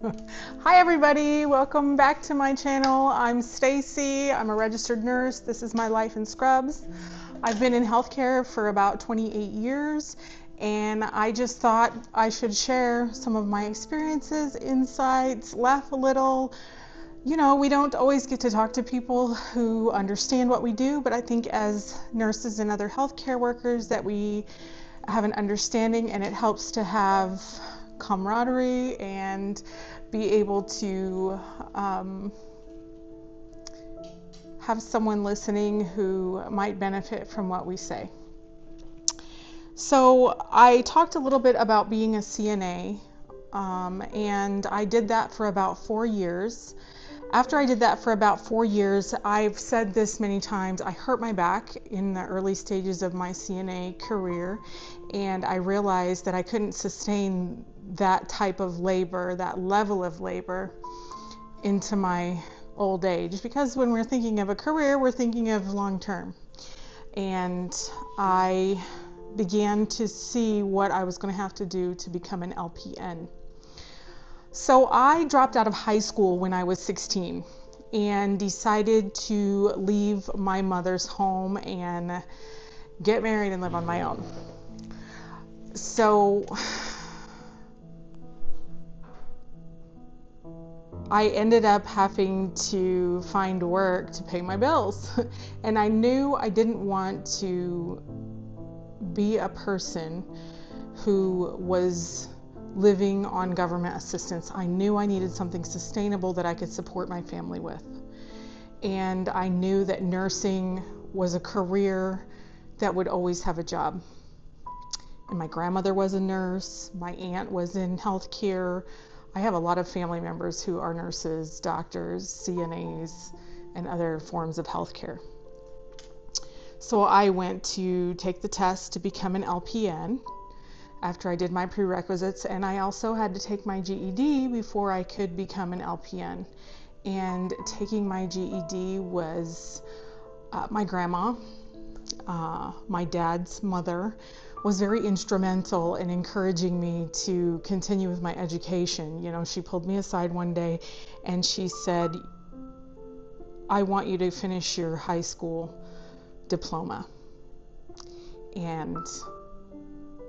Hi everybody, welcome back to my channel. I'm Stacy. I'm a registered nurse. This is my life in scrubs. I've been in healthcare for about 28 years and I just thought I should share some of my experiences, insights, laugh a little. You know, we don't always get to talk to people who understand what we do, but I think as nurses and other healthcare workers that we have an understanding, and it helps to have camaraderie and be able to have someone listening who might benefit from what we say. So I talked a little bit about being a CNA, and I did that for about 4 years. After I did that for about 4 years, I've said this many times, I hurt my back in the early stages of my CNA career, and I realized that I couldn't sustain that type of labor, that level of labor, into my old age, because when we're thinking of a career, we're thinking of long term. And I began to see what I was going to have to do to become an LPN. So I dropped out of high school when I was 16 and decided to leave my mother's home and get married and live on my own. So I ended up having to find work to pay my bills. And I knew I didn't want to be a person who was living on government assistance. I knew I needed something sustainable that I could support my family with. And I knew that nursing was a career that would always have a job. And my grandmother was a nurse, my aunt was in healthcare. I have a lot of family members who are nurses, doctors, CNAs, and other forms of healthcare. So I went to take the test to become an LPN after I did my prerequisites, and I also had to take my GED before I could become an LPN. And taking my GED was my grandma, my dad's mother, was very instrumental in encouraging me to continue with my education. You know, she pulled me aside one day and she said, I want you to finish your high school diploma, and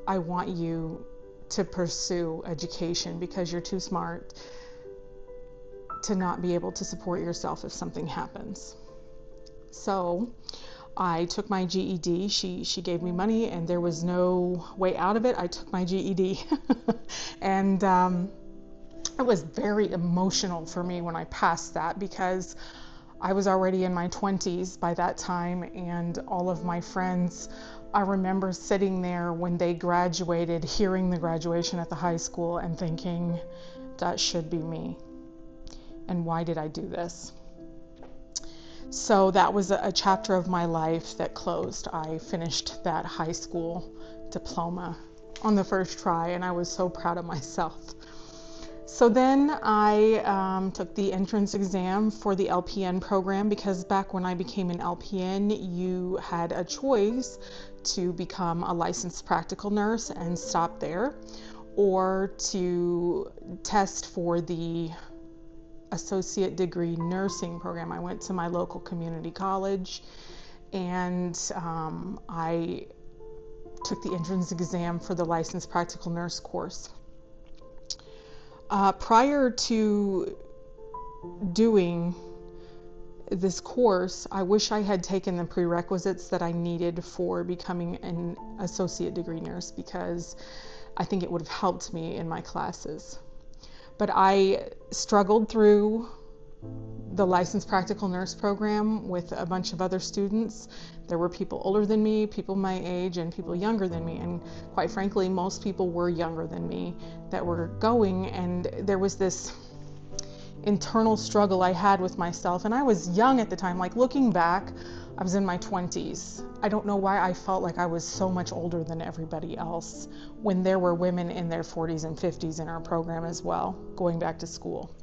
I want you to pursue education because you're too smart to not be able to support yourself if something happens. So I took my GED. She gave me money and there was no way out of it. I took my GED. And it was very emotional for me when I passed that, because I was already in my 20s by that time, and all of my friends, I remember sitting there when they graduated, hearing the graduation at the high school and thinking, that should be me. And why did I do this? So that was a chapter of my life that closed. I finished that high school diploma on the first try, and I was so proud of myself. So then I took the entrance exam for the LPN program, because back when I became an LPN, you had a choice to become a licensed practical nurse and stop there, or to test for the associate degree nursing program. I went to my local community college and I took the entrance exam for the licensed practical nurse course. Prior to doing this course, I wish I had taken the prerequisites that I needed for becoming an associate degree nurse, because I think it would have helped me in my classes. But I struggled through the licensed practical nurse program with a bunch of other students. There were people older than me, people my age, and people younger than me, and quite frankly, most people were younger than me that were going, and there was this internal struggle I had with myself, and I was young at the time. Like, looking back, I was in my 20s. I don't know why I felt like I was so much older than everybody else when there were women in their 40s and 50s in our program as well, going back to school.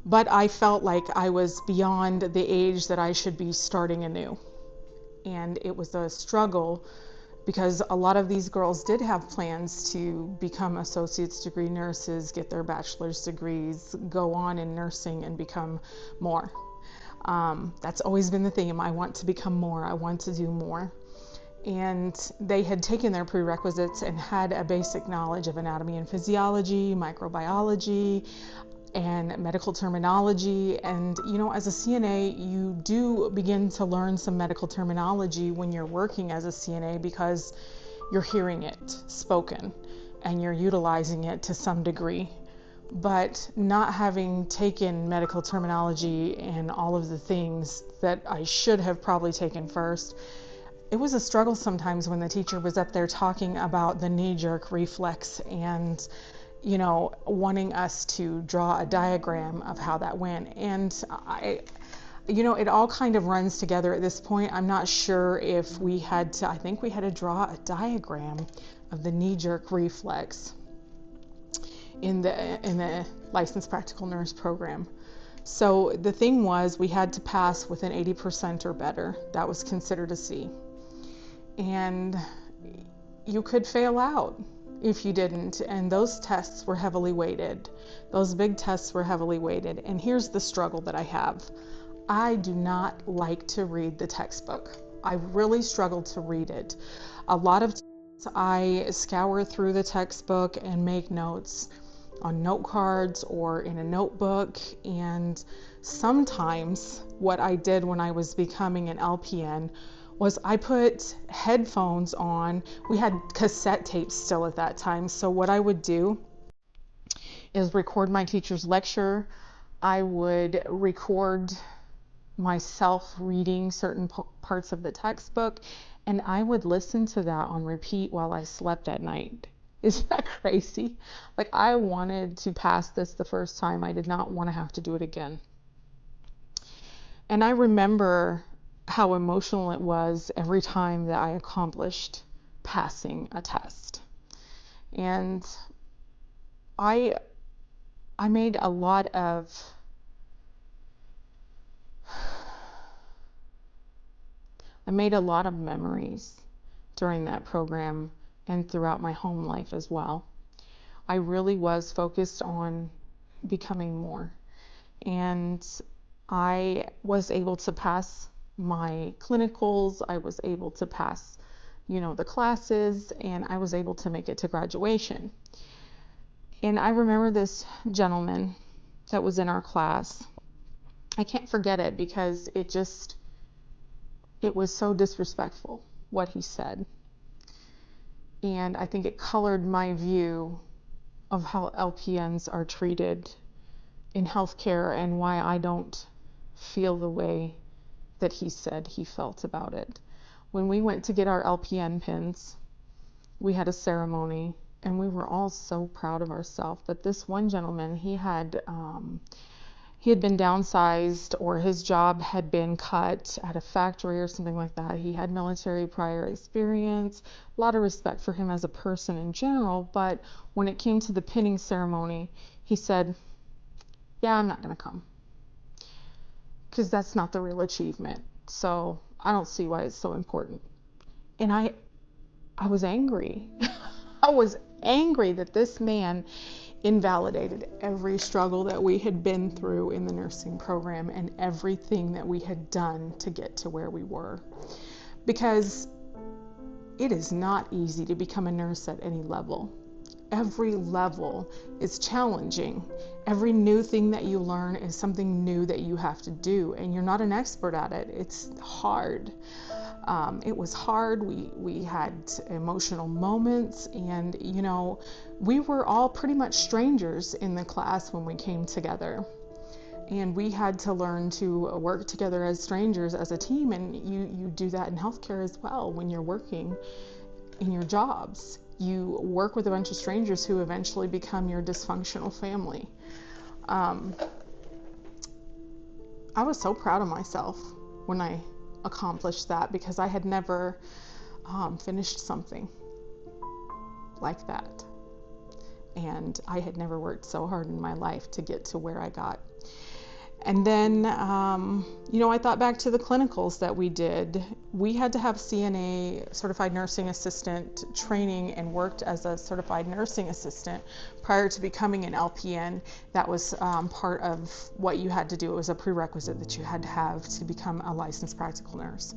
But I felt like I was beyond the age that I should be starting anew. And it was a struggle because a lot of these girls did have plans to become associate's degree nurses, get their bachelor's degrees, go on in nursing and become more. That's always been the theme. I want to become more. I want to do more. And they had taken their prerequisites and had a basic knowledge of anatomy and physiology, microbiology, and medical terminology. And as a CNA, you do begin to learn some medical terminology when you're working as a CNA, because you're hearing it spoken and you're utilizing it to some degree. But not having taken medical terminology and all of the things that I should have probably taken first, it was a struggle sometimes when the teacher was up there talking about the knee-jerk reflex and wanting us to draw a diagram of how that went. And it all kind of runs together at this point. I'm not sure if I think we had to draw a diagram of the knee-jerk reflex in the licensed practical nurse program. So the thing was, we had to pass with an 80% or better. That was considered a C. And you could fail out if you didn't, and those tests were heavily weighted. Those big tests were heavily weighted. And here's the struggle that I have. I do not like to read the textbook. I really struggle to read it. A lot of times I scour through the textbook and make notes on note cards or in a notebook. And sometimes what I did when I was becoming an LPN was I put headphones on. We had cassette tapes still at that time. So what I would do is record my teacher's lecture. I would record myself reading certain parts of the textbook, and I would listen to that on repeat while I slept at night. Isn't that crazy? Like, I wanted to pass this the first time. I did not want to have to do it again. And I remember how emotional it was every time that I accomplished passing a test. And I made a lot of memories during that program and throughout my home life as well. I really was focused on becoming more. And I was able to pass my clinicals, I was able to pass, the classes, and I was able to make it to graduation. And I remember this gentleman that was in our class. I can't forget it because it was so disrespectful what he said. And I think it colored my view of how LPNs are treated in healthcare and why I don't feel the way that he said he felt about it. When we went to get our LPN pins, we had a ceremony and we were all so proud of ourselves. But this one gentleman, he had been downsized, or his job had been cut at a factory or something like that. He had military prior experience, a lot of respect for him as a person in general, but when it came to the pinning ceremony, he said, yeah, I'm not going to come, because that's not the real achievement. So I don't see why it's so important. And I was angry. I was angry that this man invalidated every struggle that we had been through in the nursing program and everything that we had done to get to where we were. Because it is not easy to become a nurse at any level. Every level is challenging. Every new thing that you learn is something new that you have to do, and you're not an expert at it. It's hard. It was hard. We had emotional moments, and we were all pretty much strangers in the class when we came together, and we had to learn to work together as strangers, as a team. And you do that in healthcare as well. When you're working in your jobs, you work with a bunch of strangers who eventually become your dysfunctional family. I was so proud of myself when I accomplished that, because I had never finished something like that, and I had never worked so hard in my life to get to where I got. And then, I thought back to the clinicals that we did. We had to have CNA, certified nursing assistant training, and worked as a certified nursing assistant prior to becoming an LPN. That was part of what you had to do. It was a prerequisite that you had to have to become a licensed practical nurse.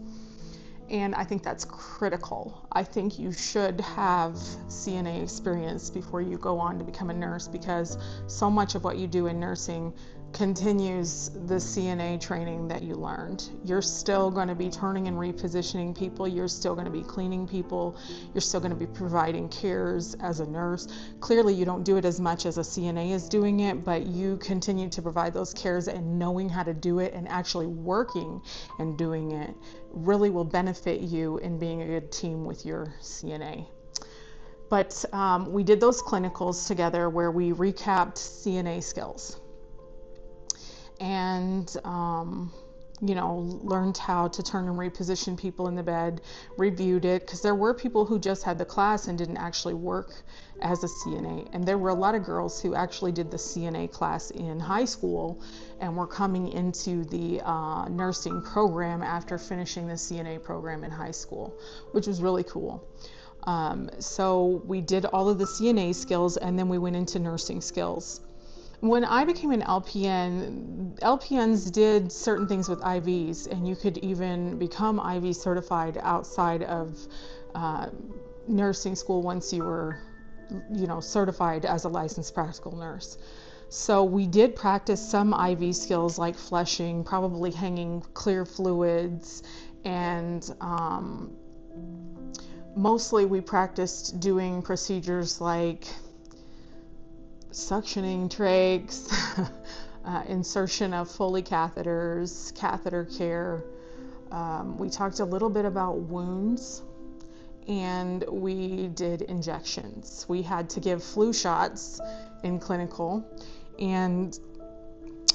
And I think that's critical. I think you should have CNA experience before you go on to become a nurse, because so much of what you do in nursing continues the CNA training that you learned. You're still going to be turning and repositioning people. You're still going to be cleaning people. You're still going to be providing cares as a nurse. Clearly, you don't do it as much as a CNA is doing it, but you continue to provide those cares, and knowing how to do it and actually working and doing it really will benefit you in being a good team with your CNA. But we did those clinicals together where we recapped CNA skills and learned how to turn and reposition people in the bed, reviewed it, because there were people who just had the class and didn't actually work as a CNA. And there were a lot of girls who actually did the CNA class in high school and were coming into the nursing program after finishing the CNA program in high school, which was really cool. So we did all of the CNA skills, and then we went into nursing skills. When I became an LPN, LPNs did certain things with IVs, and you could even become IV certified outside of nursing school once you were, certified as a licensed practical nurse. So we did practice some IV skills like flushing, probably hanging clear fluids, and mostly we practiced doing procedures like suctioning trachs, insertion of Foley catheters, catheter care. We talked a little bit about wounds, and we did injections. We had to give flu shots in clinical, and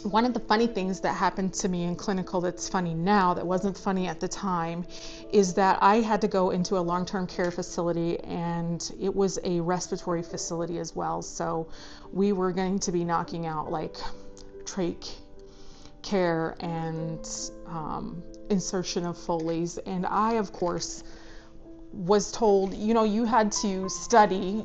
one of the funny things that happened to me in clinical that's funny now, that wasn't funny at the time, is that I had to go into a long-term care facility, and it was a respiratory facility as well. So we were going to be knocking out like trach care and insertion of Foleys. And I, of course, was told, you had to study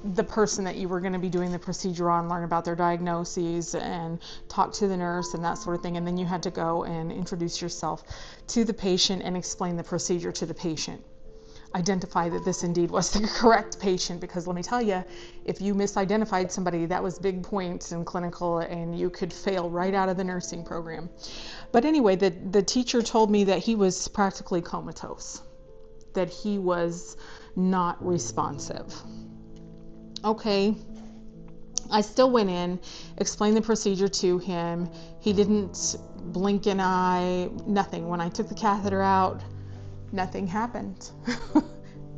the person that you were going to be doing the procedure on, learn about their diagnoses and talk to the nurse and that sort of thing. And then you had to go and introduce yourself to the patient and explain the procedure to the patient. Identify that this indeed was the correct patient, because let me tell you, if you misidentified somebody, that was big points in clinical, and you could fail right out of the nursing program. But anyway, the teacher told me that he was practically comatose, that he was not responsive. Okay, I still went in, explained the procedure to him. He didn't blink an eye, nothing. When I took the catheter out, nothing happened.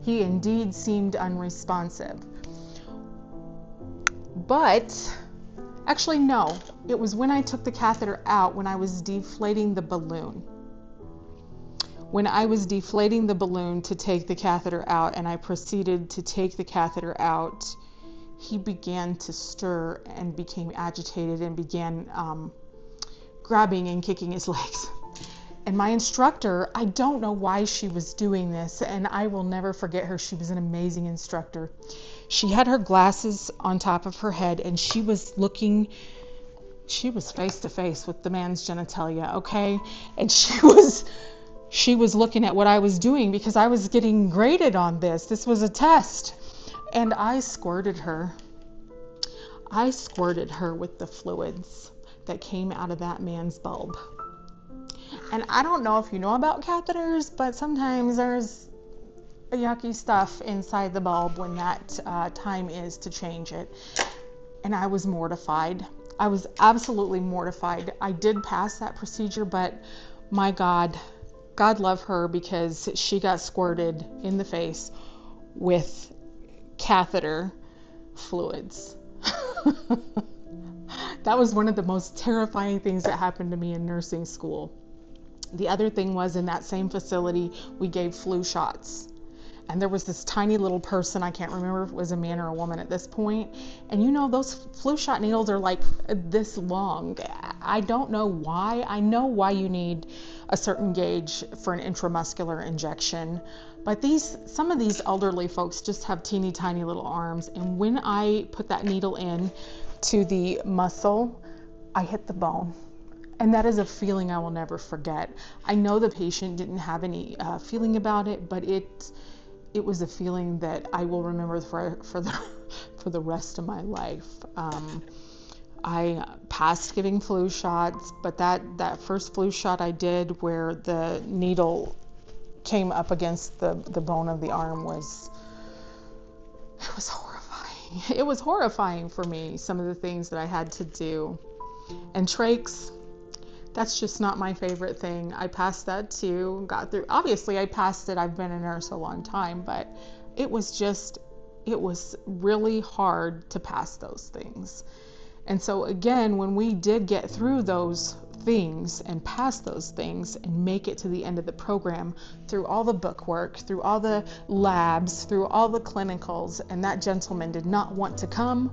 He indeed seemed unresponsive. But actually, no, it was when I took the catheter out, when I was deflating the balloon. When I was deflating the balloon to take the catheter out, and I proceeded to take the catheter out, he began to stir and became agitated and began grabbing and kicking his legs. And my instructor, I don't know why she was doing this, and I will never forget her. She was an amazing instructor. She had her glasses on top of her head, and she was face to face with the man's genitalia, okay? And she was looking at what I was doing, because I was getting graded on this. This was a test. And I squirted her. I squirted her with the fluids that came out of that man's bulb. And I don't know if you know about catheters, but sometimes there's yucky stuff inside the bulb when that time is to change it. And I was mortified. I was absolutely mortified. I did pass that procedure, but my God love her, because she got squirted in the face with catheter fluids. That was one of the most terrifying things that happened to me in nursing school. The other thing was, in that same facility, we gave flu shots. And there was this tiny little person, I can't remember if it was a man or a woman at this point. And those flu shot needles are like this long. I don't know why. I know why you need a certain gauge for an intramuscular injection, but some of these elderly folks just have teeny tiny little arms, and when I put that needle in to the muscle, I hit the bone. And that is a feeling I will never forget. I know the patient didn't have any feeling about it, but it was a feeling that I will remember for the rest of my life. I passed giving flu shots, but that first flu shot I did where the needle came up against the bone of the arm it was horrifying. It was horrifying for me, some of the things that I had to do. And trachs, that's just not my favorite thing. I passed that too, got through. Obviously I passed it. I've been a nurse a long time, but it was really hard to pass those things. And so again, when we did get through those things and pass those things and make it to the end of the program, through all the book work, through all the labs, through all the clinicals, and that gentleman did not want to come,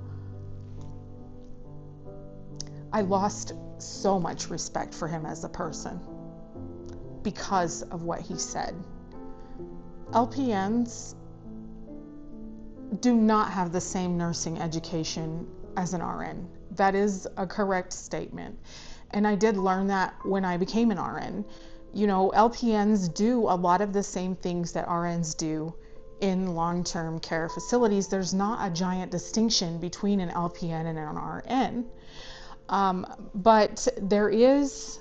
I lost so much respect for him as a person because of what he said. LPNs do not have the same nursing education as an RN. That is a correct statement. And I did learn that when I became an RN. You know, LPNs do a lot of the same things that RNs do in long-term care facilities. There's not a giant distinction between an LPN and an RN. But there is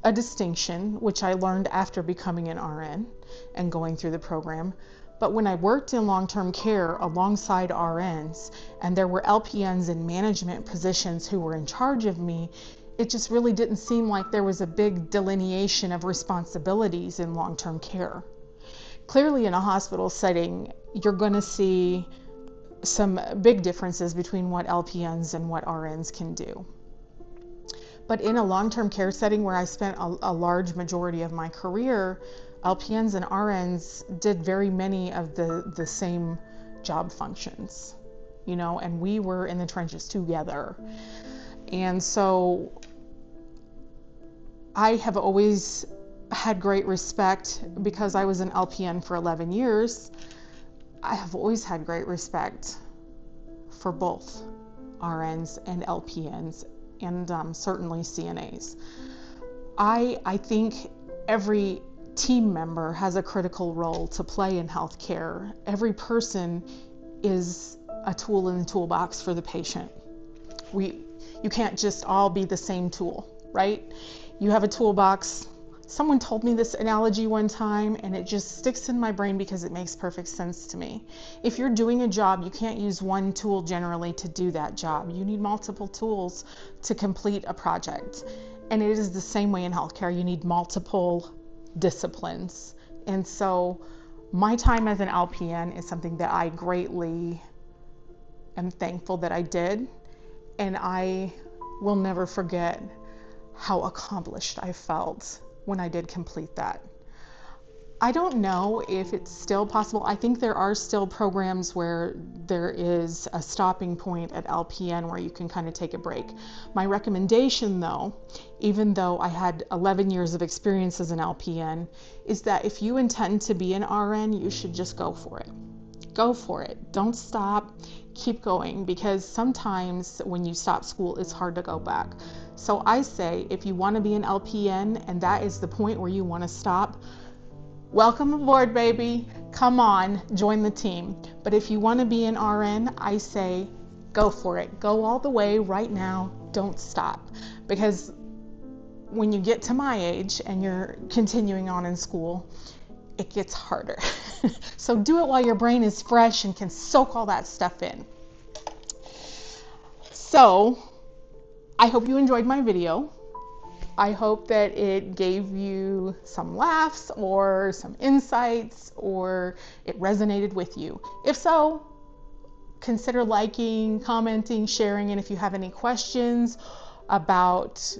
a distinction, which I learned after becoming an RN and going through the program. But when I worked in long-term care alongside RNs, and there were LPNs in management positions who were in charge of me, it just really didn't seem like there was a big delineation of responsibilities in long-term care. Clearly in a hospital setting, you're going to see some big differences between what LPNs and what RNs can do. But in a long-term care setting where I spent a large majority of my career, LPNs and RNs did very many of the same job functions, you know, and we were in the trenches together. And so I have always had great respect because I was an LPN for 11 years. I have always had great respect for both RNs and LPNs and certainly CNAs. I think every team member has a critical role to play in healthcare. Every person is a tool in the toolbox for the patient. You can't just all be the same tool, right? You have a toolbox. Someone told me this analogy one time and it just sticks in my brain because it makes perfect sense to me. If you're doing a job, you can't use one tool generally to do that job. You need multiple tools to complete a project. And it is the same way in healthcare. You need multiple disciplines. And so my time as an LPN is something that I greatly am thankful that I did. And I will never forget how accomplished I felt when I did complete that. I don't know if it's still possible. I think there are still programs where there is a stopping point at LPN where you can kind of take a break. My recommendation though, even though I had 11 years of experience as an LPN, is that if you intend to be an RN, you should just go for it. Go for it. Don't stop. Keep going, because sometimes when you stop school, it's hard to go back. So I say, if you want to be an LPN and that is the point where you want to stop, welcome aboard, baby. Come on, join the team. But if you want to be an RN, I say, go for it. Go all the way right now. Don't stop. Because when you get to my age and you're continuing on in school, it gets harder. So do it while your brain is fresh and can soak all that stuff in. So I hope you enjoyed my video. I hope that it gave you some laughs or some insights, or it resonated with you. If so, consider liking, commenting, sharing, and if you have any questions about,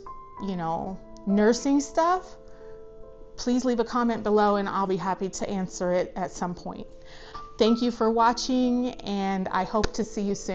nursing stuff, please leave a comment below and I'll be happy to answer it at some point. Thank you for watching, and I hope to see you soon.